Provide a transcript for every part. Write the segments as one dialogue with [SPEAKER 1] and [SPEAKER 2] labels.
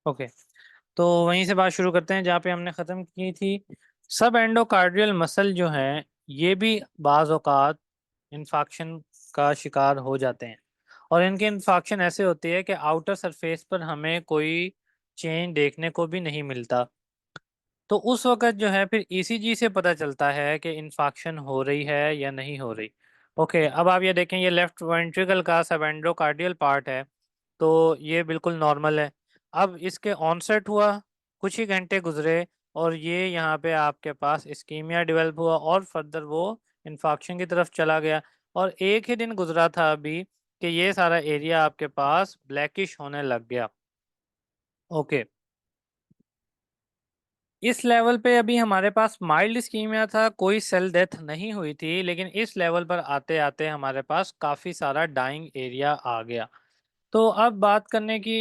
[SPEAKER 1] Okay, तो वहीं से बात शुरू करते हैं जहाँ पे हमने ख़त्म की थी। सब एंडोकार्डियल मसल जो हैं ये भी बाज़ औक़ात इन्फेक्शन का शिकार हो जाते हैं। और इनके इन्फेक्शन ऐसे होती है कि आउटर सरफेस पर हमें कोई चेंज देखने को भी नहीं मिलता। तो उस वक़्त जो है फिर ईसीजी से पता चलता है कि इन्फेक्शन हो रही है या नहीं हो रही। ओके, अब आप ये देखें, ये लेफ्ट वेंट्रिकल का सब एंडोकार्डियल पार्ट है, तो ये बिल्कुल नॉर्मल है। अब इसके ऑनसेट हुआ, कुछ ही घंटे गुजरे और ये यहाँ पे आपके पास इस्कीमिया डेवलप हुआ और फर्दर वो इन्फेक्शन की तरफ चला गया। और एक ही दिन गुजरा था अभी कि ये सारा एरिया आपके पास ब्लैकिश होने लग गया। ओके, इस लेवल पे अभी हमारे पास माइल्ड इस्कीमिया था, कोई सेल डेथ नहीं हुई थी, लेकिन इस लेवल पर आते आते हमारे पास काफ़ी सारा डाइंग एरिया आ गया। तो अब बात करने की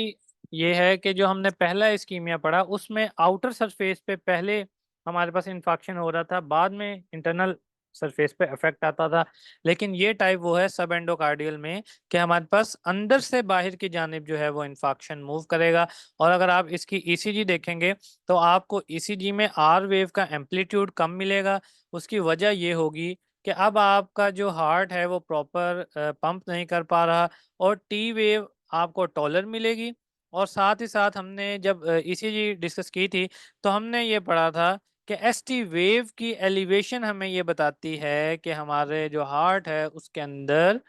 [SPEAKER 1] ये है कि जो हमने पहला इस्कीमिया पढ़ा उसमें आउटर सरफेस पे पहले हमारे पास इन्फेक्शन हो रहा था, बाद में इंटरनल सरफेस पे इफेक्ट आता था। लेकिन ये टाइप वो है सब एंडोकार्डियल में कि हमारे पास अंदर से बाहर की जानिब जो है वो इन्फेक्शन मूव करेगा। और अगर आप इसकी ईसीजी देखेंगे तो आपको ईसीजी में आर वेव का एम्पलीट्यूड कम मिलेगा। उसकी वजह ये होगी कि अब आपका जो हार्ट है वो प्रॉपर पंप नहीं कर पा रहा, और टी वेव आपको टॉलर मिलेगी। और साथ ही साथ हमने जब ईसीजी डिस्कस की थी तो हमने ये पढ़ा था कि एसटी वेव की एलिवेशन हमें ये बताती है कि हमारे जो हार्ट है उसके अंदर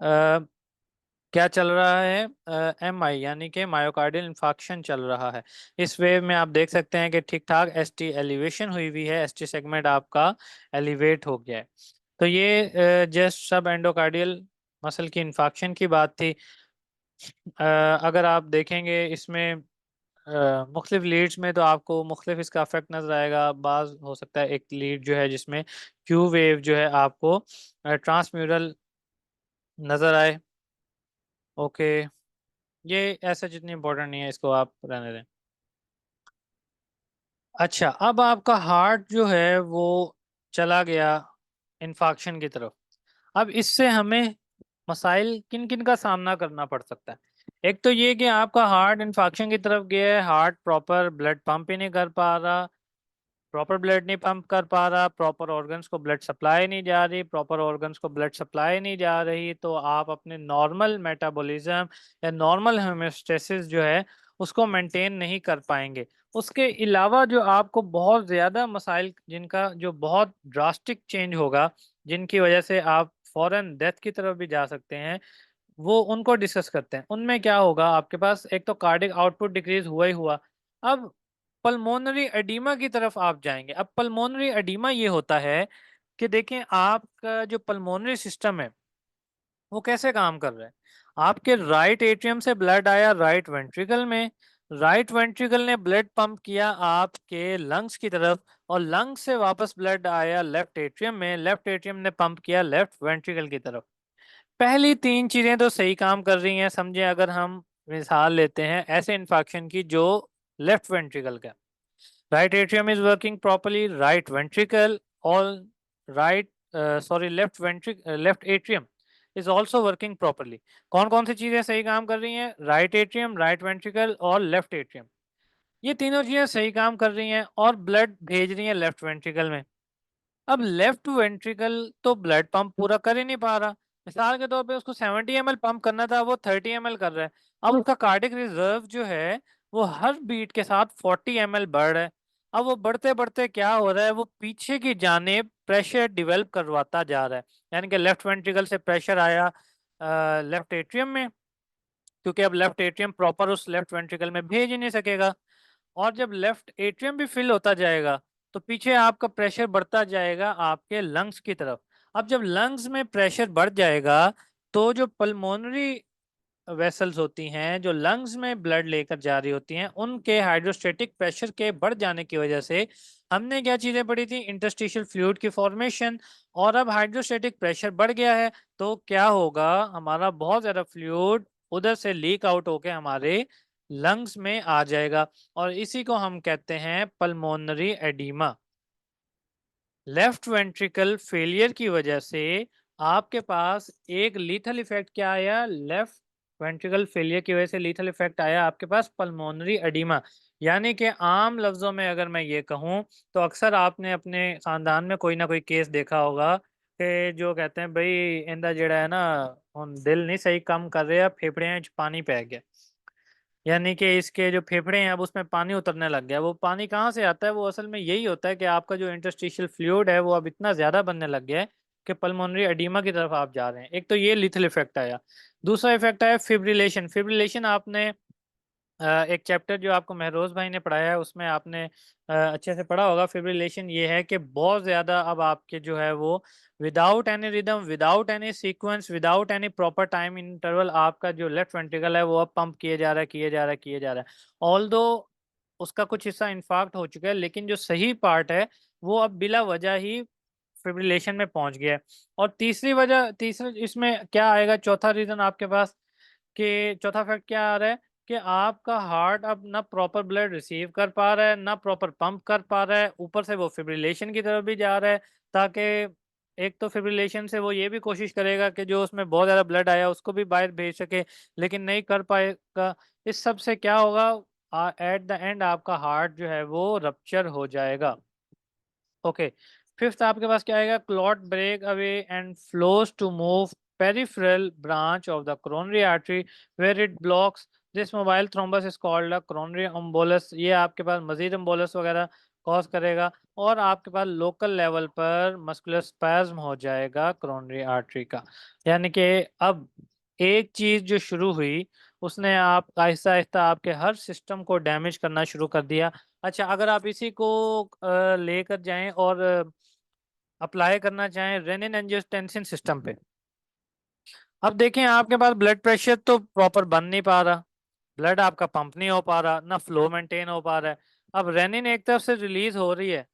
[SPEAKER 1] क्या चल रहा है, एमआई यानी कि मायोकार्डियल इंफाक्शन चल रहा है। इस वेव में आप देख सकते हैं कि ठीक ठाक एसटी एलिवेशन हुई हुई है, एसटी सेगमेंट आपका एलिवेट हो गया है। तो ये जस्ट सब एंडोकार्डियल मसल की इंफाक्शन की बात थी। अगर आप देखेंगे इसमें मुख्तलिफ लीड्स में तो आपको मुख्तलिफ इसका इफेक्ट नजर आएगा। बाज हो सकता है एक लीड जो है जिसमें क्यू वेव जो है आपको ट्रांसम्यूरल नजर आए। ओके, ये ऐसा जितनी इंपॉर्टेंट नहीं है, इसको आप रहने दें। अच्छा, अब आपका हार्ट जो है वो चला गया इन्फाक्शन की तरफ। अब इससे हमें मसाइल किन किन का सामना करना पड़ सकता है। एक तो ये कि आपका हार्ट इन्फेक्शन की तरफ गया है, हार्ट प्रॉपर ब्लड पंप ही नहीं कर पा रहा, प्रॉपर ब्लड नहीं पंप कर पा रहा, प्रॉपर ऑर्गन्स को ब्लड सप्लाई नहीं जा रही, प्रॉपर ऑर्गन्स को ब्लड सप्लाई नहीं जा रही, तो आप अपने नॉर्मल मेटाबॉलिज्म या नॉर्मल होम्योस्टेसिस जो है उसको मेंटेन नहीं कर पाएंगे। उसके अलावा जो आपको बहुत ज़्यादा मसाइल जिनका जो बहुत ड्रास्टिक चेंज होगा, जिनकी वजह से आप फौरन डेथ की तरफ भी जा सकते हैं, वो उनको डिस्कस करते हैं। उनमें क्या होगा, आपके पास एक तो कार्डिक आउटपुट डिक्रीज हुआ ही हुआ। अब पल्मोनरी एडीमा की तरफ आप जाएंगे। अब पल्मोनरी एडीमा ये होता है कि देखें आपका जो पल्मोनरी सिस्टम है वो कैसे काम कर रहा है। आपके राइट एट्रियम से ब्लड आया राइट वेंट्रिकल में, राइट वेंट्रिकल ने ब्लड पंप किया आपके लंग्स की तरफ, और लंग्स से वापस ब्लड आया लेफ्ट एट्रियम में, लेफ्ट एट्रियम ने पंप किया लेफ्ट वेंट्रिकल की तरफ। पहली तीन चीजें तो सही काम कर रही हैं। समझे, अगर हम मिसाल लेते हैं ऐसे इन्फेक्शन की जो लेफ्ट वेंट्रिकल का, right atrium is working properly, right ventricle all right sorry left atrium is also working properly. कौन कौन सी चीजें सही काम कर रही हैं? राइट एट्रियम, राइट वेंट्रिकल और लेफ्ट एट्रियम, ये तीनों चीजें सही काम कर रही हैं और ब्लड भेज रही हैं लेफ्ट वेंट्रिकल में। अब लेफ्ट वेंट्रिकल तो ब्लड पंप पूरा कर ही नहीं पा रहा। मिसाल के तौर पे उसको 70 ml पंप करना था, वो 30 ml कर रहा है। अब उसका कार्डिक रिजर्व जो है वो हर बीट के साथ 40 ml बढ़ रहा है। अब वो बढ़ते बढ़ते क्या हो रहा है, वो पीछे की जानेब प्रेशर डिवेल्प करवाता जा रहा है। यानी कि लेफ्ट वेंट्रिकल से प्रेशर आया लेफ्ट एट्रियम में, क्योंकि अब लेफ्ट एट्रियम प्रॉपर उस लेफ्ट वेंट्रिकल में भेज ही नहीं सकेगा। और जब लेफ्ट एट्रियम भी फिल होता जाएगा तो पीछे आपका प्रेशर बढ़ता जाएगा आपके लंग्स की तरफ। अब जब लंग्स में प्रेशर बढ़ जाएगा तो जो पल्मोनरी वेसल्स होती हैं जो लंग्स में ब्लड लेकर जा रही होती हैं, उनके हाइड्रोस्टेटिक प्रेशर के बढ़ जाने की वजह से हमने क्या चीजें पढ़ी थी, इंटरस्टिशियल फ्लूइड की फॉर्मेशन। और अब हाइड्रोस्टेटिक प्रेशर बढ़ गया है तो क्या होगा, हमारा बहुत ज्यादा फ्लूइड उधर से लीक आउट होके हमारे लंग्स में आ जाएगा, और इसी को हम कहते हैं pulmonary oedema. Left ventricle failure की वजह से आपके पास एक लीथल इफेक्ट क्या आया, लेफ्ट वेंट्रिकल फेलियर की वजह से लीथल इफेक्ट आया आपके पास पल्मोनरी एडिमा। यानी कि आम लफ्जों में अगर मैं ये कहूँ तो अक्सर आपने अपने खानदान में कोई ना कोई केस देखा होगा कि जो कहते हैं भाई इंदा जड़ा है ना हम दिल नहीं सही काम कर रहे, फेफड़े पानी पै गया। यानी कि इसके जो फेफड़े हैं अब उसमें पानी उतरने लग गया। वो पानी कहाँ से आता है? वो असल में यही होता है कि आपका जो इंटरस्टिशियल फ्लूइड है वो अब इतना ज्यादा बनने लग गया है कि पल्मोनरी एडिमा की तरफ आप जा रहे हैं। एक तो ये लिथल इफेक्ट आया। दूसरा इफेक्ट आया फिब्रिलेशन। फिब्रिलेशन आपने एक चैप्टर जो आपको महरोज भाई ने पढ़ाया है उसमें आपने अच्छे से पढ़ा होगा। फिब्रिलेशन ये है कि बहुत ज्यादा अब आपके जो है वो without any rhythm, without any sequence, without any proper time interval आपका जो लेफ्ट वेंट्रिकल है वो अब पंप किए जा रहा है, किए जा रहा है, किए जा रहा है। ऑल दो उसका कुछ हिस्सा इंफाक्ट हो चुका है, लेकिन जो सही पार्ट है वो अब बिला वजह ही फिब्रिलेशन में पहुंच गया है। और तीसरी वजह, तीसरे इसमें क्या आएगा, चौथा रीजन आपके पास कि चौथा फैक्ट क्या आ रहा है कि आपका हार्ट अब ना प्रॉपर ब्लड रिसीव कर पा रहा है, ना प्रॉपर पंप कर पा रहा है, ऊपर से वो फिब्रिलेशन की तरफ भी जा रहा है। ताकि एक तो फिब्रिलेशन से वो ये भी कोशिश करेगा कि जो उसमें बहुत ज़्यादा ब्लड आया उसको भी बाहर भेज सके, लेकिन नहीं कर पाएगा। इस सब से क्या होगा, एट द एंड आपका हार्ट जो है वो रप्चर हो जाएगा। ओके। फिफ्थ आपके पास क्या आएगा, clot break away and flows to move peripheral branch of the coronary artery where it blocks this mobile thrombus is called a coronary embolus. ये आपके पास मजीद एम्बोलस वगैरह कॉज करेगा और आपके पास लोकल लेवल पर मस्कुलर स्पैज्म हो जाएगा कोरोनरी आर्टरी का। यानी कि अब एक चीज जो शुरू हुई उसने आप आहिस्ता आहिस्ता आपके हर सिस्टम को डैमेज करना शुरू कर दिया। अच्छा, अगर आप इसी को लेकर जाएं और अप्लाई करना चाहें रेनिन एंजियोटेंसिन सिस्टम पे, अब देखें आपके पास ब्लड प्रेशर तो प्रॉपर बन नहीं पा रहा, ब्लड आपका पंप नहीं हो पा रहा, ना फ्लो मेंटेन हो पा रहा है। अब रेनिन एक तरफ से रिलीज हो रही है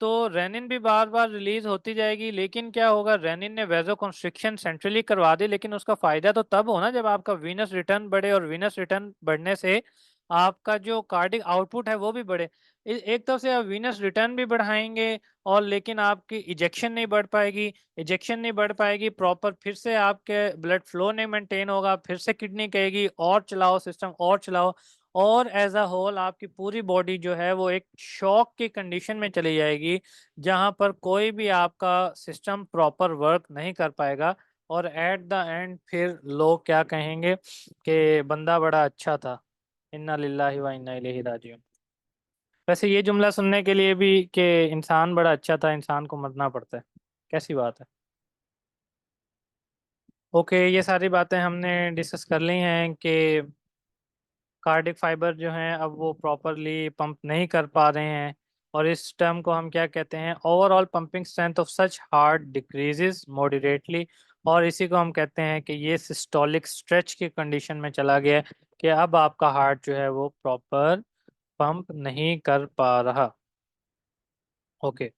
[SPEAKER 1] तो रेनिन भी बार बार रिलीज होती जाएगी, लेकिन क्या होगा, रेनिन ने वेजो कंस्ट्रिक्शन सेंट्रली करवा दी, लेकिन उसका फायदा तो तब होना जब आपका वीनस रिटर्न बढ़े, और वीनस रिटर्न बढ़ने से आपका जो कार्डिक आउटपुट है वो भी बढ़े। एक तरफ से आप वीनस रिटर्न भी बढ़ाएंगे और लेकिन आपकी इजेक्शन नहीं बढ़ पाएगी। इजेक्शन नहीं बढ़ पाएगी प्रॉपर, फिर से आपके ब्लड फ्लो नहीं मेंटेन होगा, फिर से किडनी कहेगी और चलाओ सिस्टम और चलाओ, और एज अ होल आपकी पूरी बॉडी जो है वो एक शॉक की कंडीशन में चली जाएगी जहां पर कोई भी आपका सिस्टम प्रॉपर वर्क नहीं कर पाएगा। और एट द एंड फिर लोग क्या कहेंगे कि बंदा बड़ा अच्छा था, इन्ना लिल्लाहि व इन्ना इलैहि राजिऊन। वैसे ये जुमला सुनने के लिए भी कि इंसान बड़ा अच्छा था, इंसान को मरना पड़ता है, कैसी बात है। ओके, ये सारी बातें हमने डिस्कस कर ली हैं कि कार्डिक फाइबर जो हैं अब वो प्रॉपरली पंप नहीं कर पा रहे हैं, और इस टर्म को हम क्या कहते हैं, overall pumping strength of such heart decreases moderately. और इसी को हम कहते हैं कि ये सिस्टोलिक स्ट्रेच की कंडीशन में चला गया है कि अब आपका हार्ट जो है वो प्रॉपर पंप नहीं कर पा रहा। ओके।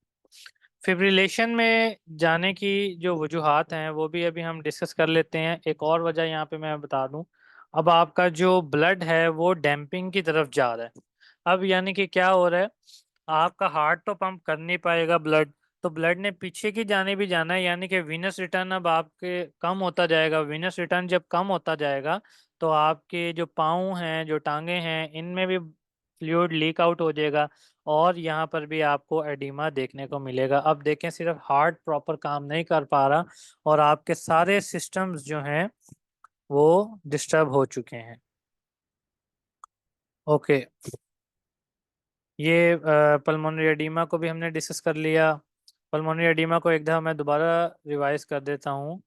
[SPEAKER 1] फिब्रिलेशन में जाने की जो वजूहात हैं वो भी अभी हम डिस्कस कर लेते हैं। एक और वजह यहाँ पे मैं बता दूं, अब आपका जो ब्लड है वो डैम्पिंग की तरफ जा रहा है। अब यानी कि क्या हो रहा है, आपका हार्ट तो पंप कर नहीं पाएगा ब्लड, तो ब्लड ने पीछे की जाने भी जाना है, यानी कि वीनस रिटर्न अब आपके कम होता जाएगा। वीनस रिटर्न जब कम होता जाएगा तो आपके जो पाँव हैं, जो टांगे हैं, इनमें भी फ्लूइड लीक आउट हो जाएगा और यहाँ पर भी आपको एडिमा देखने को मिलेगा। अब देखें, सिर्फ हार्ट प्रॉपर काम नहीं कर पा रहा और आपके सारे सिस्टम्स जो हैं वो डिस्टर्ब हो चुके हैं। ओके, ये पल्मोनरी एडिमा को भी हमने डिस्कस कर लिया। पल्मोनरी एडिमा को एक दफ़ा मैं दोबारा रिवाइज कर देता हूँ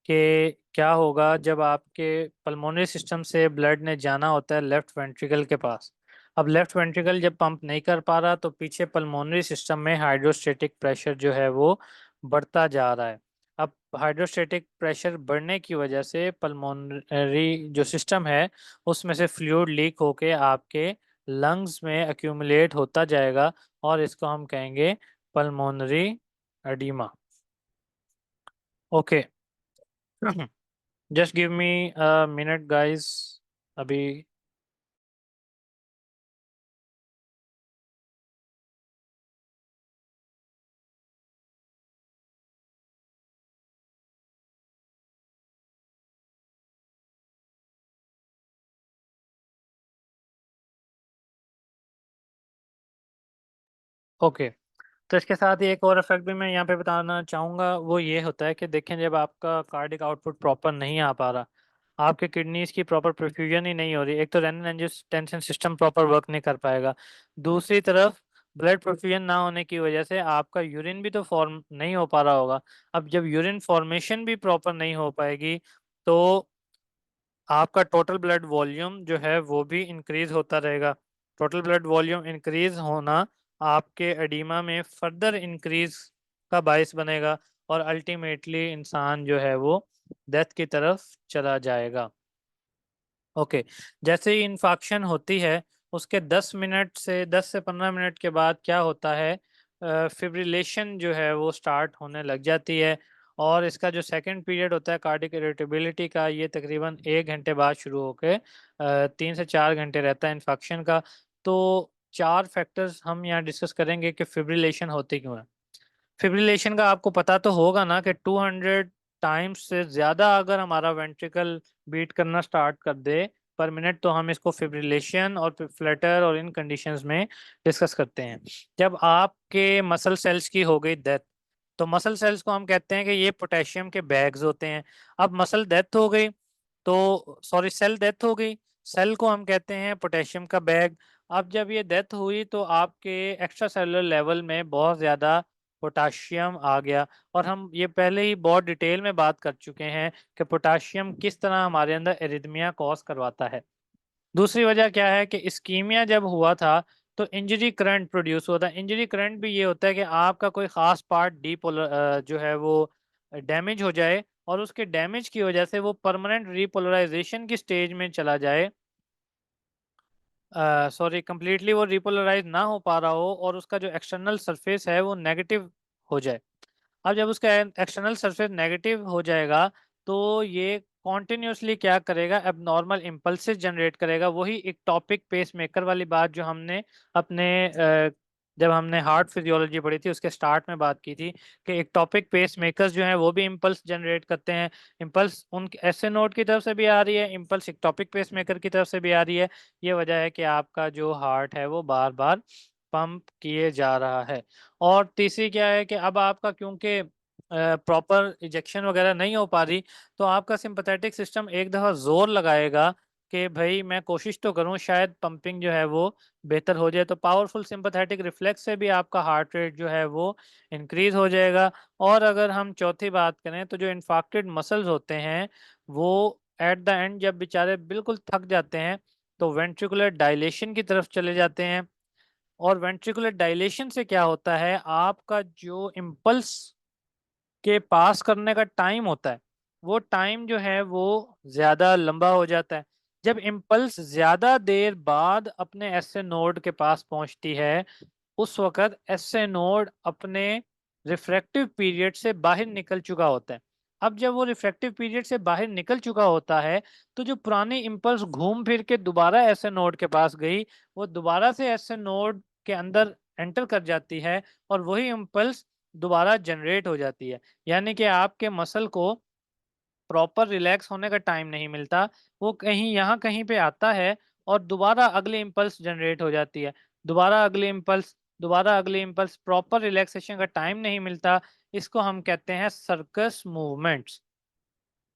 [SPEAKER 1] कि क्या होगा जब आपके पल्मोनरी सिस्टम से ब्लड ने जाना होता है लेफ्ट वेंट्रिकल के पास। अब लेफ्ट वेंट्रिकल जब पंप नहीं कर पा रहा तो पीछे पल्मोनरी सिस्टम में हाइड्रोस्टेटिक प्रेशर जो है वो बढ़ता जा रहा है। अब हाइड्रोस्टेटिक प्रेशर बढ़ने की वजह से पल्मोनरी जो सिस्टम है उसमें से फ्लूइड लीक होके आपके लंग्स में एक्यूमुलेट होता जाएगा और इसको हम कहेंगे pulmonary oedema. Okay. Just give me a minute guys, अभी ओके, तो इसके साथ ही एक और इफेक्ट भी मैं यहाँ पे बताना चाहूँगा, वो ये होता है कि देखें जब आपका कार्डिक आउटपुट प्रॉपर नहीं आ पा रहा, आपके किडनीज की प्रॉपर परफ्यूजन ही नहीं हो रही, एक तो renin angiotensin system proper work नहीं कर पाएगा, दूसरी तरफ ब्लड परफ्यूजन ना होने की वजह से आपका यूरिन भी तो फॉर्म नहीं हो पा रहा होगा। अब जब यूरिन फॉर्मेशन भी प्रॉपर नहीं हो पाएगी तो आपका टोटल ब्लड वॉल्यूम जो है वो भी इंक्रीज होता रहेगा। टोटल ब्लड वॉल्यूम इंक्रीज होना आपके एडिमा में फर्दर इंक्रीज का बायस बनेगा और अल्टीमेटली इंसान जो है वो डेथ की तरफ चला जाएगा। ओके, जैसे ही इन्फेक्शन होती है उसके 10 से 15 मिनट के बाद क्या होता है, फिब्रिलेशन जो है वो स्टार्ट होने लग जाती है। और इसका जो सेकंड पीरियड होता है कार्डिक इरिटेबिलिटी का, ये तकरीबन 1 घंटे बाद शुरू होकर 3 से 4 घंटे रहता है इन्फेक्शन का। तो 4 फैक्टर्स हम यहाँ डिस्कस करेंगे कि फिब्रिलेशन होती क्यों है। फिब्रिलेशन का आपको पता तो होगा ना कि 200 टाइम्स से ज्यादा अगर हमारा वेंट्रिकल बीट करना स्टार्ट कर दे पर मिनट, तो हम इसको फिब्रिलेशन और फ्लटर और इन कंडीशंस में डिस्कस करते हैं। जब आपके मसल सेल्स की हो गई डेथ, तो मसल सेल्स को हम कहते हैं कि ये पोटेशियम के बैग्स होते हैं। अब मसल डेथ हो गई तो सॉरी सेल डेथ हो गई, सेल को हम कहते हैं पोटेशियम का बैग। अब जब ये डेथ हुई तो आपके एक्स्ट्रा सेलुलर लेवल में बहुत ज़्यादा पोटाशियम आ गया। और हम ये पहले ही बहुत डिटेल में बात कर चुके हैं कि पोटाशियम किस तरह हमारे अंदर एरिथमिया कॉज करवाता है। दूसरी वजह क्या है कि इस्कीमिया जब हुआ था तो इंजरी करंट प्रोड्यूस हुआ था। इंजरी करंट भी ये होता है कि आपका कोई खास पार्ट डीपोलर जो है वो डैमेज हो जाए और उसके डैमेज की वजह से वो परमानेंट रिपोलराइजेशन की स्टेज में चला जाए, सॉरी कंप्लीटली वो रिपोलराइज ना हो पा रहा हो और उसका जो एक्सटर्नल सरफेस है वो नेगेटिव हो जाए। अब जब उसका एक्सटर्नल सरफेस नेगेटिव हो जाएगा तो ये कॉन्टिन्यूसली क्या करेगा, एबनॉर्मल इम्पल्सेस जनरेट करेगा। वही एक टॉपिक पेस मेकर वाली बात जो हमने अपने जब हमने हार्ट फिजियोलॉजी पढ़ी थी उसके स्टार्ट में बात की थी कि एक टॉपिक पेस मेकर्स जो हैं वो भी इम्पल्स जनरेट करते हैं। इम्पल्स उन ऐसे नोड की तरफ से भी आ रही है, इम्पल्स एक टॉपिक पेस मेकर की तरफ से भी आ रही है। ये वजह है कि आपका जो हार्ट है वो बार बार पंप किए जा रहा है। और तीसरी क्या है कि अब आपका क्योंकि प्रॉपर इजेक्शन वगैरह नहीं हो पा रही, तो आपका सिंपैथेटिक सिस्टम एक दफ़ा जोर लगाएगा कि भाई मैं कोशिश तो करूं शायद पंपिंग जो है वो बेहतर हो जाए। तो पावरफुल सिंपैथेटिक रिफ्लेक्स से भी आपका हार्ट रेट जो है वो इंक्रीज हो जाएगा। और अगर हम चौथी बात करें तो जो इन्फाक्टेड मसल्स होते हैं वो एट द एंड जब बेचारे बिल्कुल थक जाते हैं तो वेंट्रिकुलर डायलेशन की तरफ चले जाते हैं। और वेंट्रिकुलर डायलेशन से क्या होता है, आपका जो इम्पल्स के पास करने का टाइम होता है वो टाइम जो है वो ज्यादा लंबा हो जाता है। जब इम्पल्स ज्यादा देर बाद अपने एसए नोड के पास पहुंचती है उस वक्त एसए नोड अपने रिफ्रैक्टिव पीरियड से बाहर निकल चुका होता है। अब जब वो रिफ्रैक्टिव पीरियड से बाहर निकल चुका होता है तो जो पुरानी इम्पल्स घूम फिर के दोबारा एसए नोड के पास गई, वो दोबारा से एसए नोड के अंदर एंटर कर जाती है और वही इम्पल्स दोबारा जनरेट हो जाती है। यानी कि आपके मसल को प्रॉपर रिलैक्स होने का टाइम नहीं मिलता, वो कहीं यहाँ कहीं पे आता है और दोबारा अगली इम्पल्स जनरेट हो जाती है। दोबारा अगली इम्पल्स, दोबारा अगली इम्पल्स, प्रॉपर रिलैक्सेशन का टाइम नहीं मिलता। इसको हम कहते हैं सर्कस मूवमेंट्स।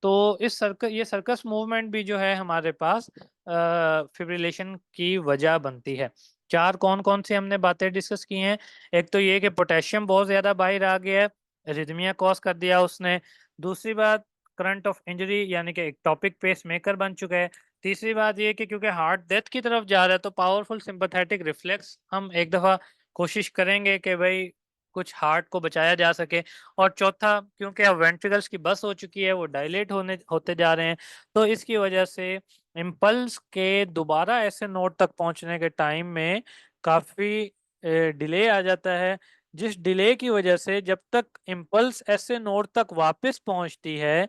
[SPEAKER 1] तो इस सर्कस ये सर्कस मूवमेंट भी जो है हमारे पास फिब्रिलेशन की वजह बनती है। चार कौन कौन सी हमने बातें डिस्कस की हैं। एक तो ये कि पोटेशियम बहुत ज्यादा बाहर आ गया है, रिदमिया कॉज कर दिया उसने। दूसरी बात, करंट ऑफ इंजरी यानी कि एक टॉपिक पेस मेकर बन चुका है। तीसरी बात ये कि क्योंकि हार्ट डेथ की तरफ जा रहा है तो पावरफुल सिंपैथेटिक रिफ्लेक्स हम एक दफा कोशिश करेंगे कि भाई कुछ हार्ट को बचाया जा सके। और चौथा, क्योंकि अब वेंट्रिकल्स की बस हो चुकी है वो डायलेट होते जा रहे हैं, तो इसकी वजह से इम्पल्स के दोबारा ऐसे नोड तक पहुंचने के टाइम में काफी डिले आ जाता है। जिस डिले की वजह से जब तक इम्पल्स ऐसे नोड तक वापस पहुंचती है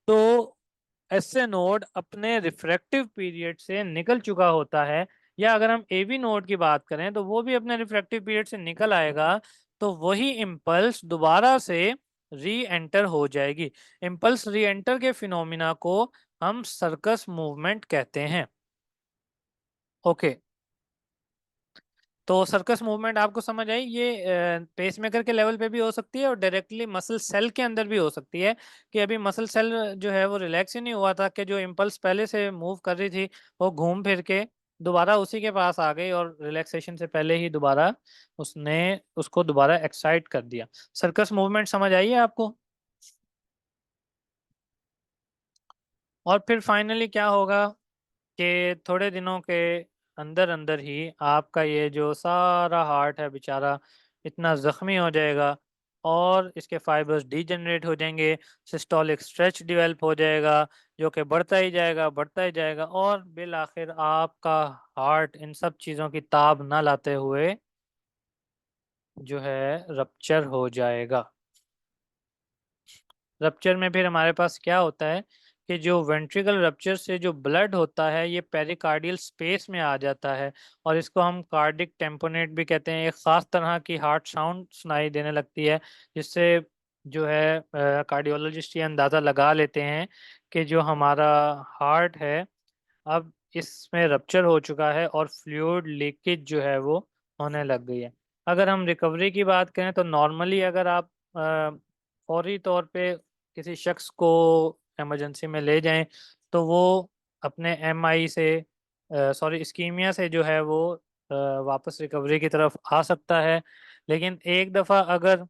[SPEAKER 1] तो ऐसे नोड अपने रिफ्रैक्टिव पीरियड से निकल चुका होता है। या अगर हम एवी नोड की बात करें तो वो भी अपने रिफ्रैक्टिव पीरियड से निकल आएगा, तो वही इम्पल्स दोबारा से री एंटर हो जाएगी। इम्पल्स री एंटर के फिनोमिना को हम सर्कस मूवमेंट कहते हैं। ओके, तो सर्कस मूवमेंट आपको समझ आई, ये पेसमेकर के लेवल पे भी हो सकती है और डायरेक्टली मसल सेल के अंदर भी हो सकती है, कि अभी मसल सेल जो है वो रिलैक्स ही नहीं हुआ था, कि जो इम्पल्स पहले से मूव कर रही थी वो घूम फिर के दोबारा उसी के पास आ गई और रिलैक्सेशन से पहले ही दोबारा उसने उसको दोबारा एक्साइट कर दिया। सर्कस मूवमेंट समझ आई है आपको? और फिर फाइनली क्या होगा कि थोड़े दिनों के अंदर अंदर ही आपका ये जो सारा हार्ट है बेचारा इतना जख्मी हो जाएगा और इसके फाइबर्स डीजनरेट हो जाएंगे, सिस्टोलिक स्ट्रेच डेवलप हो जाएगा, जो कि बढ़ता ही जाएगा और बिल आखिर आपका हार्ट इन सब चीज़ों की ताब ना लाते हुए जो है रप्चर हो जाएगा। रप्चर में फिर हमारे पास क्या होता है कि जो वेंट्रिकल रप्चर से जो ब्लड होता है ये पेरिकार्डियल स्पेस में आ जाता है और इसको हम कार्डिक टेम्पोनेट भी कहते हैं। एक खास तरह की हार्ट साउंड सुनाई देने लगती है, जिससे जो है कार्डियोलॉजिस्ट ये अंदाज़ा लगा लेते हैं कि जो हमारा हार्ट है अब इसमें रप्चर हो चुका है और फ्लूइड लीकेज जो है वो होने लग गई है। अगर हम रिकवरी की बात करें तो नॉर्मली अगर आप फौरी तौर पे किसी शख्स को इमरजेंसी में ले जाएं तो वो अपने एमआई से सॉरी इस्कीमिया से जो है वो वापस रिकवरी की तरफ आ सकता है। लेकिन एक दफ़ा अगर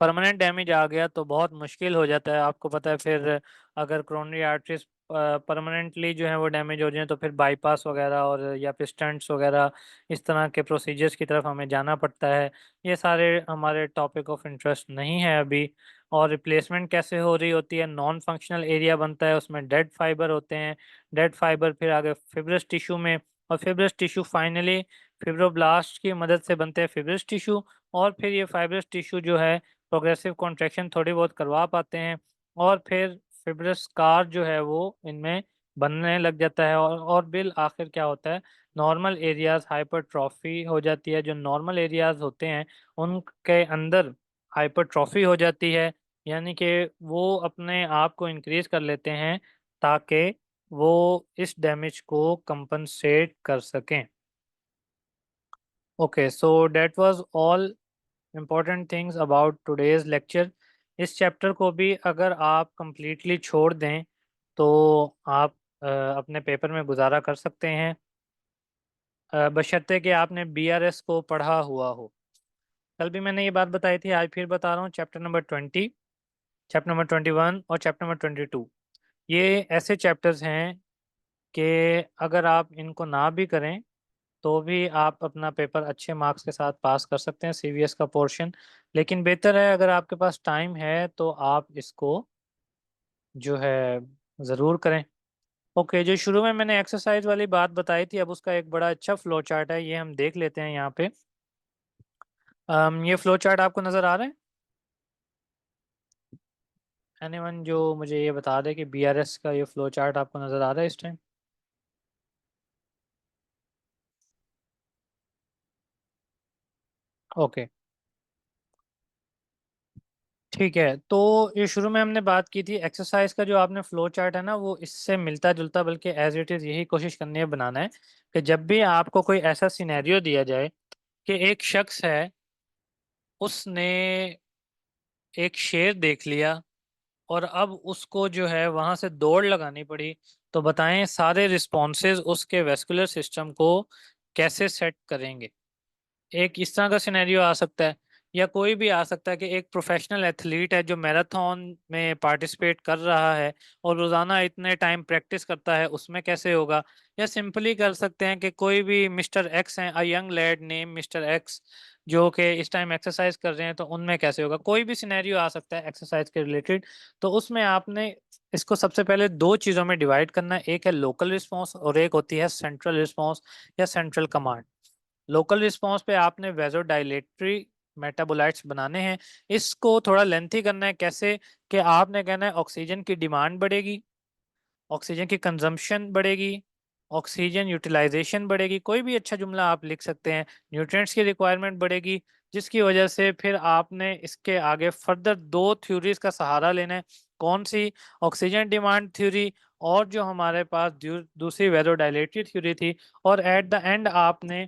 [SPEAKER 1] परमानेंट डैमेज आ गया तो बहुत मुश्किल हो जाता है। आपको पता है फिर अगर कोरोनरी आर्टरीज परमानेंटली जो है वो डैमेज हो जाए तो फिर बाईपास वगैरह और या फिर स्टंट्स वगैरह इस तरह के प्रोसीजर्स की तरफ हमें जाना पड़ता है। ये सारे हमारे टॉपिक ऑफ इंटरेस्ट नहीं है अभी। और रिप्लेसमेंट कैसे हो रही होती है, नॉन फंक्शनल एरिया बनता है उसमें डेड फाइबर होते हैं, डेड फाइबर फिर आगे फिब्रस टिश्यू में, और फिब्रस टिश्यू फाइनली फिब्रोब्लास्ट की मदद से बनते हैं फिब्रस टिश्यू। और फिर ये फाइब्रस टिश्यू जो है प्रोग्रेसिव कॉन्ट्रैक्शन थोड़ी बहुत करवा पाते हैं और फिर फिब्रस स्कार जो है वो इनमें बनने लग जाता है और बिल आखिर क्या होता है, नॉर्मल एरियाज हाइपरट्रॉफी हो जाती है। जो नॉर्मल एरियाज होते हैं उनके अंदर हाइपरट्रॉफी हो जाती है, यानी कि वो अपने आप को इंक्रीज कर लेते हैं ताकि वो इस डैमेज को कंपनसेट कर सकें। Okay, so that was all important things about today's lecture. इस चैप्टर को भी अगर आप कंप्लीटली छोड़ दें तो आप अपने पेपर में गुजारा कर सकते हैं, बशर्ते कि आपने बीआरएस को पढ़ा हुआ हो। कल भी मैंने ये बात बताई थी, आज फिर बता रहा हूँ। चैप्टर नंबर 20, चैप्टर नंबर 21 और चैप्टर नंबर 22 ये ऐसे चैप्टर्स हैं कि अगर आप इनको ना भी करें तो भी आप अपना पेपर अच्छे मार्क्स के साथ पास कर सकते हैं, सीवीएस का पोर्शन। लेकिन बेहतर है अगर आपके पास टाइम है तो आप इसको जो है ज़रूर करें। ओके, जो शुरू में मैंने एक्सरसाइज वाली बात बताई थी अब उसका एक बड़ा अच्छा फ्लो चार्ट है, ये हम देख लेते हैं यहाँ पे। ये फ्लो चार्ट आपको नज़र आ रहा है? एनीवन जो मुझे ये बता दे कि बीआरएस का ये फ्लो चार्ट आपको नज़र आ रहा है इस टाइम? ओके, ठीक है। तो ये शुरू में हमने बात की थी एक्सरसाइज का, जो आपने फ्लो चार्ट है ना वो इससे मिलता जुलता, बल्कि एज इट इज़ यही कोशिश करनी है बनाना है कि जब भी आपको कोई ऐसा सिनेरियो दिया जाए कि एक शख्स है उसने एक शेर देख लिया और अब उसको जो है वहां से दौड़ लगानी पड़ी, तो बताएं सारे रिस्पॉन्सेज उसके वेस्कुलर सिस्टम को कैसे सेट करेंगे। एक इस तरह का सिनेरियो आ सकता है, या कोई भी आ सकता है कि एक प्रोफेशनल एथलीट है जो मैराथन में पार्टिसिपेट कर रहा है और रोजाना इतने टाइम प्रैक्टिस करता है, उसमें कैसे होगा। या सिंपली कर सकते हैं कि कोई भी मिस्टर एक्स हैं, a young lad name mister X, जो कि इस टाइम एक्सरसाइज कर रहे हैं, तो उनमें कैसे होगा। कोई भी सिनेरियो आ सकता है एक्सरसाइज के रिलेटेड। तो उसमें आपने इसको सबसे पहले दो चीज़ों में डिवाइड करना है, एक है लोकल रिस्पॉन्स और एक होती है सेंट्रल रिस्पॉन्स या सेंट्रल कमांड। लोकल रिस्पांस पे आपने वेजोडाइलेटरी मेटाबोलाइट्स बनाने हैं। इसको थोड़ा लेंथी करना है, कैसे कि आपने कहना है ऑक्सीजन की डिमांड बढ़ेगी, ऑक्सीजन की कंजम्पशन बढ़ेगी, ऑक्सीजन यूटिलाइजेशन बढ़ेगी, कोई भी अच्छा जुमला आप लिख सकते हैं, न्यूट्रिएंट्स की रिक्वायरमेंट बढ़ेगी, जिसकी वजह से फिर आपने इसके आगे फर्दर दो थ्योरीज का सहारा लेना है। कौन सी? ऑक्सीजन डिमांड थ्योरी और जो हमारे पास दूसरी वेजोडाइलेटरी थ्योरी थी। और एट द एंड आपने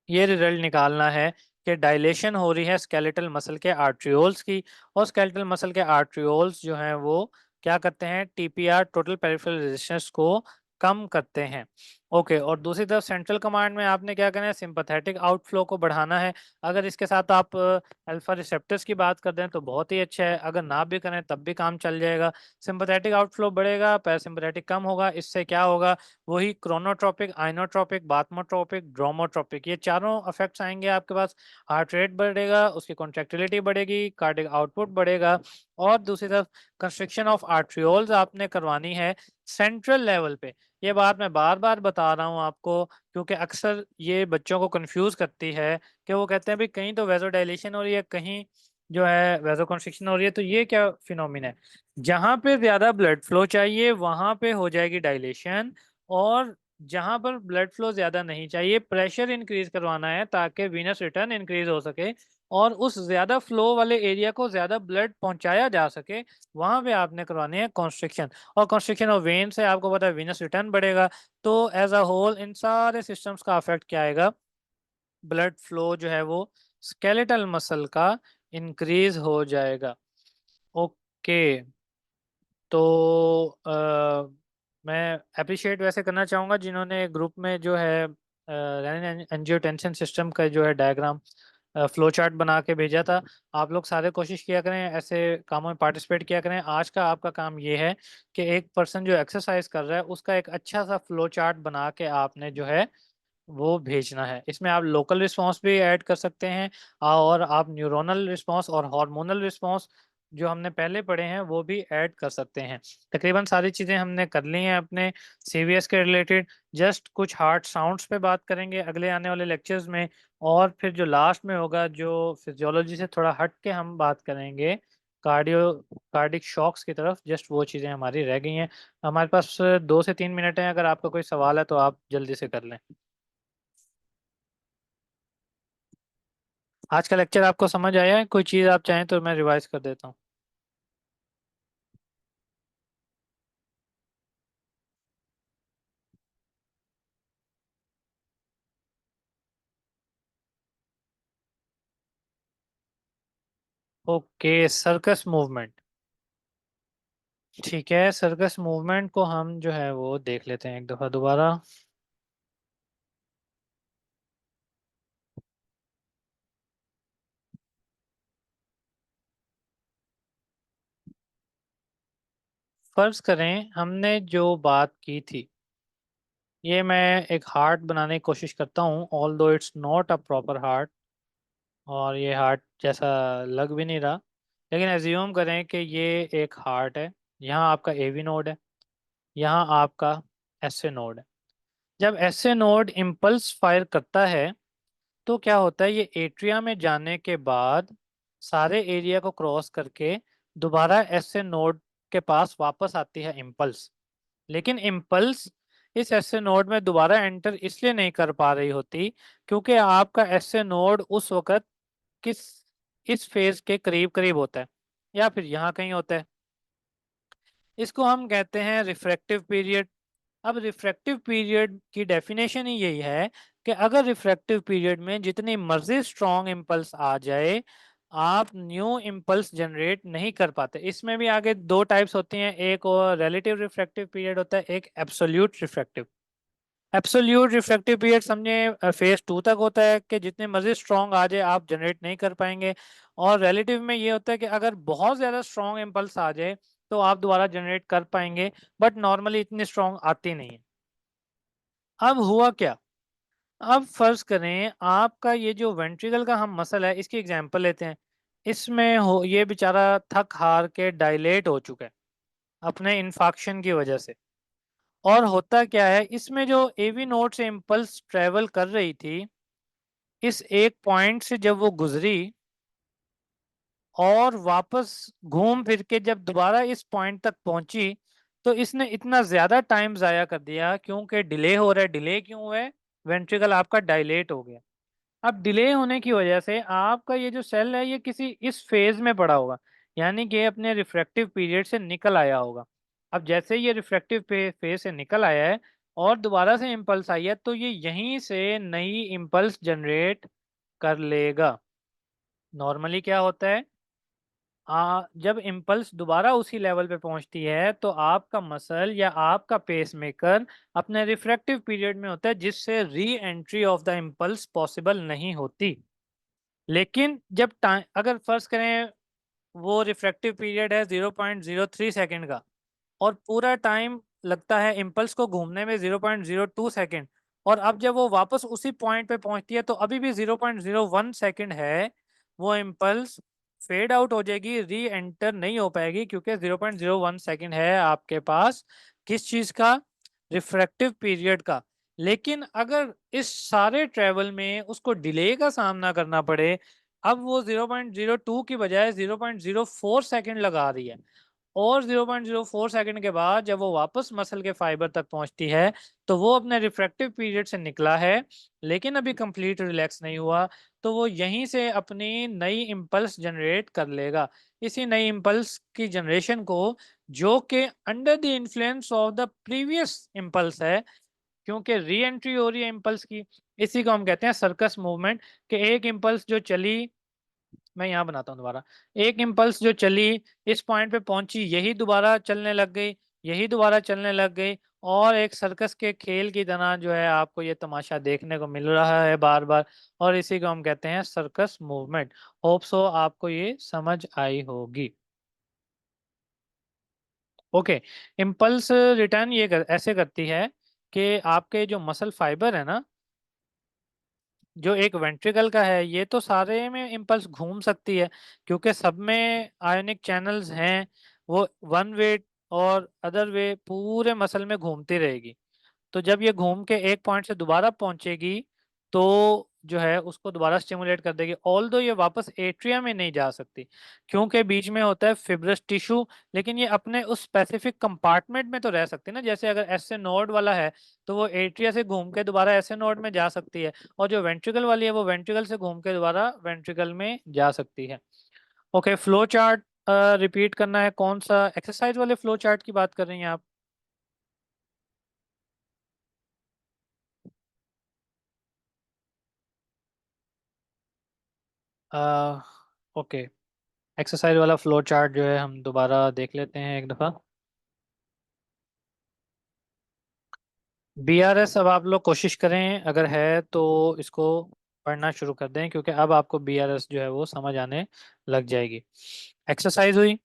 [SPEAKER 1] ये रिजल्ट निकालना है कि डायलेशन हो रही है स्केलेटल मसल के आर्ट्रियोल्स की, और स्केलेटल मसल के आर्ट्रियोल्स जो हैं वो क्या करते हैं, टीपीआर टोटल पेरिफेरल रेजिस्टेंस को कम करते हैं। ओके, और दूसरी तरफ सेंट्रल कमांड में आपने क्या करना है, सिंपैथेटिक आउटफ्लो को बढ़ाना है। अगर इसके साथ आप अल्फा रिसेप्टर्स की बात कर दें तो बहुत ही अच्छा है, अगर ना भी करें तब भी काम चल जाएगा। सिंपैथेटिक आउटफ्लो बढ़ेगा, पैरासिम्पैथेटिक कम होगा, इससे क्या होगा, वही क्रोनोट्रोपिक, आइनोट्रोपिक, बाथमोट्रोपिक, ड्रोमोट्रोपिक, ये चारों इफेक्ट्स आएंगे आपके पास। हार्ट रेट बढ़ेगा, उसकी कॉन्ट्रैक्टिलिटी बढ़ेगी, कार्डियक आउटपुट बढ़ेगा, और दूसरी तरफ कंस्ट्रिक्शन ऑफ आर्ट्रियोल्स आपने करवानी है सेंट्रल लेवल पे। ये बात मैं बार बार बता रहा हूँ आपको, क्योंकि अक्सर ये बच्चों को कंफ्यूज करती है कि वो कहते हैं भाई कहीं तो वेजोडाइलेशन हो रही है, कहीं जो है वेजो कंस्ट्रिक्शन हो रही है। तो ये क्या फिनोमिना है, जहां पे ज्यादा ब्लड फ्लो चाहिए वहां पे हो जाएगी डायलेशन, और जहां पर ब्लड फ्लो ज्यादा नहीं चाहिए, प्रेशर इंक्रीज करवाना है ताकि वीनस रिटर्न इंक्रीज हो सके और उस ज्यादा फ्लो वाले एरिया को ज्यादा ब्लड पहुंचाया जा सके, वहां पे आपने करवानी है कॉन्स्ट्रिक्शन। और कॉन्स्ट्रिक्शन ऑफ वेन से आपको पता है वीनस रिटर्न बढ़ेगा। तो एज अ होल इन सारे सिस्टम्स का अफेक्ट क्या आएगा, ब्लड फ्लो जो है वो स्केलेटल मसल का इंक्रीज हो जाएगा। ओके, तो मैं अप्रिशिएट वैसे करना चाहूँगा जिन्होंने ग्रुप में जो है रेनिन एंजियोटेंसिन सिस्टम का जो है डायग्राम फ्लो चार्ट बना के भेजा था। आप लोग सारे कोशिश किया करें, ऐसे कामों में पार्टिसिपेट किया करें। आज का आपका काम ये है कि एक पर्सन जो एक्सरसाइज कर रहा है उसका एक अच्छा सा फ्लो चार्ट बना के आपने जो है वो भेजना है। इसमें आप लोकल रिस्पांस भी ऐड कर सकते हैं, और आप न्यूरोनल रिस्पांस और हार्मोनल रिस्पांस जो हमने पहले पढ़े हैं वो भी ऐड कर सकते हैं। तकरीबन सारी चीज़ें हमने कर ली हैं अपने सीवीएस के रिलेटेड। जस्ट कुछ हार्ट साउंड्स पे बात करेंगे अगले आने वाले लेक्चर्स में, और फिर जो लास्ट में होगा जो फिजियोलॉजी से थोड़ा हट के हम बात करेंगे कार्डियो कार्डिक शॉक्स की तरफ। जस्ट वो चीज़ें हमारी रह गई हैं। हमारे पास 2 से 3 मिनट हैं, अगर आपका कोई सवाल है तो आप जल्दी से कर लें। आज का लेक्चर आपको समझ आया है? कोई चीज़ आप चाहें तो मैं रिवाइज कर देता हूँ। Okay, circus movement. ठीक है, सर्कस मूवमेंट को हम जो है वो देख लेते हैं एक दफ़ा दोबारा। फर्ज करें हमने जो बात की थी, ये मैं एक हार्ट बनाने की कोशिश करता हूँ, ऑल दो it's not a proper heart, और ये हार्ट जैसा लग भी नहीं रहा, लेकिन एज्यूम करें कि ये एक हार्ट है। यहाँ आपका एवी नोड है, यहाँ आपका एसए नोड है। जब एसए नोड इम्पल्स फायर करता है तो क्या होता है, ये एट्रिया में जाने के बाद सारे एरिया को क्रॉस करके दोबारा एसए नोड के पास वापस आती है इम्पल्स। लेकिन इम्पल्स इस एसए नोड में दोबारा एंटर इसलिए नहीं कर पा रही होती क्योंकि आपका एसए नोड उस वक्त किस इस फेज के करीब करीब होता है, या फिर यहाँ कहीं होता है। इसको हम कहते हैं रिफ्रैक्टिव पीरियड। अब रिफ्रैक्टिव पीरियड की डेफिनेशन ही यही है कि अगर रिफ्रैक्टिव पीरियड में जितनी मर्जी स्ट्रॉन्ग इम्पल्स आ जाए, आप न्यू इम्पल्स जनरेट नहीं कर पाते। इसमें भी आगे दो टाइप्स होती हैं, एक और रिलेटिव रिफ्रैक्टिव पीरियड होता है, एक absolute refractive. Absolute refractive period समझे फेज 2 तक होता है कि जितने मर्जी स्ट्रॉन्ग आ जाए आप जनरेट नहीं कर पाएंगे, और रिलेटिव में ये होता है कि अगर बहुत ज्यादा स्ट्रॉन्ग इम्पल्स आ जाए तो आप दोबारा जनरेट कर पाएंगे, बट नॉर्मली इतनी स्ट्रॉन्ग आती नहीं है। अब हुआ क्या, अब फर्ज करें आपका ये जो वेंट्रिकल का हम मसल है इसकी एग्जांपल लेते हैं। इसमें हो ये बेचारा थक हार के डायलेट हो चुका है अपने इन्फाक्शन की वजह से। और होता क्या है, इसमें जो एवी नोड से इम्पल्स ट्रेवल कर रही थी, इस एक पॉइंट से जब वो गुजरी और वापस घूम फिर के जब दोबारा इस पॉइंट तक पहुंची, तो इसने इतना ज्यादा टाइम जाया कर दिया क्योंकि डिले हो रहा है। डिले क्यों हुआ है, वेंट्रिकल आपका डायलेट हो गया। अब डिले होने की वजह से आपका ये जो सेल है ये किसी इस फेज में पड़ा होगा, यानी कि अपने रिफ्रैक्टिव पीरियड से निकल आया होगा। अब जैसे ये रिफ्रैक्टिव फेज से निकल आया है और दोबारा से इम्पल्स आई है तो ये यहीं से नई इम्पल्स जनरेट कर लेगा। नॉर्मली क्या होता है, जब इम्पल्स दोबारा उसी लेवल पे पहुंचती है तो आपका मसल या आपका पेस मेकर अपने रिफ्रैक्टिव पीरियड में होता है, जिससे re entry of the impulse possible नहीं होती। लेकिन जब टाइम, अगर फर्ज करें वो रिफ्रैक्टिव पीरियड है 0.03 सेकंड का, और पूरा टाइम लगता है इम्पल्स को घूमने में 0.02 सेकंड, और अब जब वो वापस उसी पॉइंट पे पहुंचती है तो अभी भी 0.01 सेकंड है, वो इम्पल्स फेड आउट हो जाएगी, री एंटर नहीं हो पाएगी, क्योंकि 0.01 सेकंड है आपके पास किस चीज का, रिफ्रैक्टिव पीरियड का। लेकिन अगर इस सारे ट्रेवल में उसको डिले का सामना करना पड़े, अब वो 0.02 की बजाय 0.04 सेकंड लगा रही है, और 0.04 सेकंड के बाद जब वो वापस मसल के फाइबर तक पहुंचती है तो वो अपने रिफ्रैक्टिव पीरियड से निकला है, लेकिन अभी कंप्लीट रिलैक्स नहीं हुआ, तो वो यहीं से अपनी नई इम्पल्स जनरेट कर लेगा। इसी नई इम्पल्स की जनरेशन को, जो कि under the influence of the previous impulse है, क्योंकि री एंट्री हो रही है इम्पल्स की, इसी को हम कहते हैं सर्कस मूवमेंट। कि एक इम्पल्स जो चली, मैं यहाँ बनाता हूँ दोबारा, एक इम्पल्स जो चली इस पॉइंट पे पहुंची, यही दोबारा चलने लग गई, यही दोबारा चलने लग गई, और एक सर्कस के खेल की तरह जो है आपको ये तमाशा देखने को मिल रहा है बार बार, और इसी को हम कहते हैं सर्कस मूवमेंट। होप सो आपको ये समझ आई होगी। ओके, इम्पल्स रिटर्न ऐसे करती है कि आपके जो मसल फाइबर है ना, जो एक वेंट्रिकल का है, ये तो सारे में इम्पल्स घूम सकती है, क्योंकि सब में आयोनिक चैनल्स हैं, वो वन वे और अदर वे पूरे मसल में घूमती रहेगी। तो जब ये घूम के एक पॉइंट से दोबारा पहुंचेगी तो जो है उसको दोबारा स्टिमुलेट कर देगी, ऑल दो ये वापस एट्रिया में नहीं जा सकती, क्योंकि बीच में होता है फिब्रस टिश्यू। लेकिन ये अपने उस स्पेसिफिक कंपार्टमेंट में तो रह सकती है ना, जैसे अगर एस ए नोड वाला है तो वो एट्रिया से घूम के दोबारा एस ए नोड में जा सकती है, और जो वेंट्रिकल वाली है वो वेंट्रिकल से घूम के दोबारा वेंट्रिकल में जा सकती है। ओके, फ्लो चार्ट रिपीट करना है, कौन सा एक्सरसाइज वाले फ्लो चार्ट की बात कर रही हैं आप? ओके, एक्सरसाइज वाला फ्लो चार्ट जो है हम दोबारा देख लेते हैं एक दफ़ा। बीआरएस अब आप लोग कोशिश करें, अगर है तो इसको पढ़ना शुरू कर दें, क्योंकि अब आपको बीआरएस जो है वो समझ आने लग जाएगी। एक्सरसाइज हुई,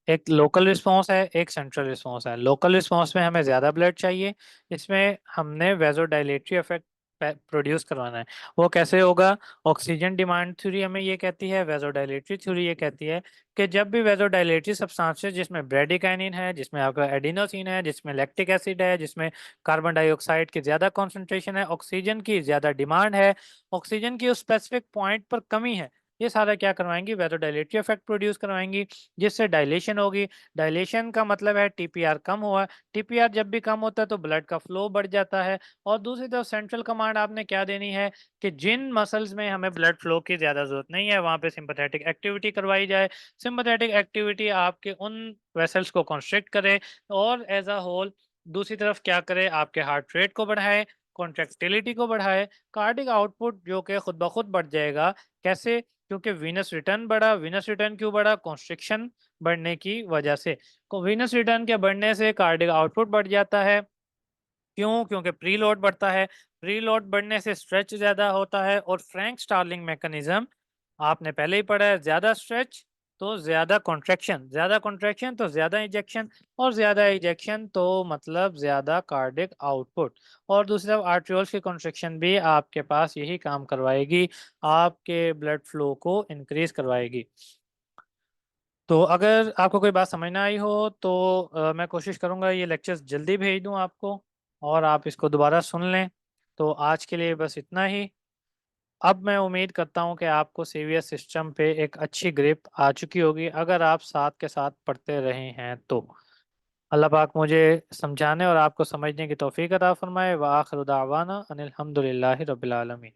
[SPEAKER 1] एक लोकल रिस्पांस है, एक सेंट्रल रिस्पांस है। लोकल रिस्पांस में हमें ज़्यादा ब्लड चाहिए, इसमें हमने वेजोडाइलेटरी इफेक्ट प्रोड्यूस करवाना है। वो कैसे होगा? ऑक्सीजन डिमांड थ्योरी हमें ये कहती है, वेजोडाइलेटरी थ्योरी ये कहती है कि जब भी वेजोडाइलेटरी सब्सटेंसेस, जिसमें ब्रेडिकाइनिन है, जिसमें आपका एडिनोसिन है, जिसमें लैक्टिक एसिड है, जिसमें कार्बन डाइऑक्साइड की ज़्यादा कॉन्सेंट्रेशन है, ऑक्सीजन की ज़्यादा डिमांड है, ऑक्सीजन की उस स्पेसिफिक पॉइंट पर कमी है, ये सारा क्या करवाएंगी? वेजोडाइलेटरी इफेक्ट प्रोड्यूस करवाएंगी, जिससे डायलेशन होगी। डायलेशन का मतलब है टीपीआर कम हुआ। टीपीआर जब भी कम होता है तो ब्लड का फ्लो बढ़ जाता है। और दूसरी तरफ सेंट्रल कमांड आपने क्या देनी है कि जिन मसल्स में हमें ब्लड फ्लो की ज्यादा जरूरत नहीं है वहां पे सिंपैथेटिक एक्टिविटी करवाई जाए। सिंपैथेटिक एक्टिविटी आपके उन वेसल्स को कंस्ट्रिक्ट करे, और एज अ होल दूसरी तरफ क्या करे, आपके हार्ट रेट को बढ़ाए, कॉन्ट्रेक्टिलिटी को बढ़ाए, कार्डिक आउटपुट जो कि खुद ब खुद बढ़ जाएगा। कैसे? क्योंकि वीनस रिटर्न बढ़ा। वीनस रिटर्न क्यों बढ़ा? कॉन्स्ट्रिक्शन बढ़ने की वजह से। वीनस रिटर्न के बढ़ने से कार्डिक आउटपुट बढ़ जाता है। क्यों? क्योंकि प्री लोड बढ़ता है। प्री लोड बढ़ने से स्ट्रेच ज्यादा होता है, और फ्रैंक स्टार्लिंग मैकेनिज्म आपने पहले ही पढ़ा है, ज्यादा स्ट्रेच तो ज्यादा कॉन्ट्रैक्शन, ज्यादा कॉन्ट्रैक्शन तो ज्यादा इजेक्शन, और ज्यादा इजेक्शन तो मतलब ज्यादा कार्डिक आउटपुट। और दूसरी तरफ आर्ट्रियोल्स की कॉन्ट्रैक्शन भी आपके पास यही काम करवाएगी, आपके ब्लड फ्लो को इंक्रीज करवाएगी। तो अगर आपको कोई बात समझ ना आई हो तो मैं कोशिश करूंगा ये लेक्चर्स जल्दी भेज दूं आपको, और आप इसको दोबारा सुन लें। तो आज के लिए बस इतना ही। अब मैं उम्मीद करता हूं कि आपको सीवीएस सिस्टम पे एक अच्छी ग्रिप आ चुकी होगी, अगर आप साथ के साथ पढ़ते रहे हैं तो। अल्लाह पाक मुझे समझाने और आपको समझने की तौफीक अता फरमाए। व आखिर दावाना अनिल हम्दुलिल्लाहि रब्बिल आलमीन।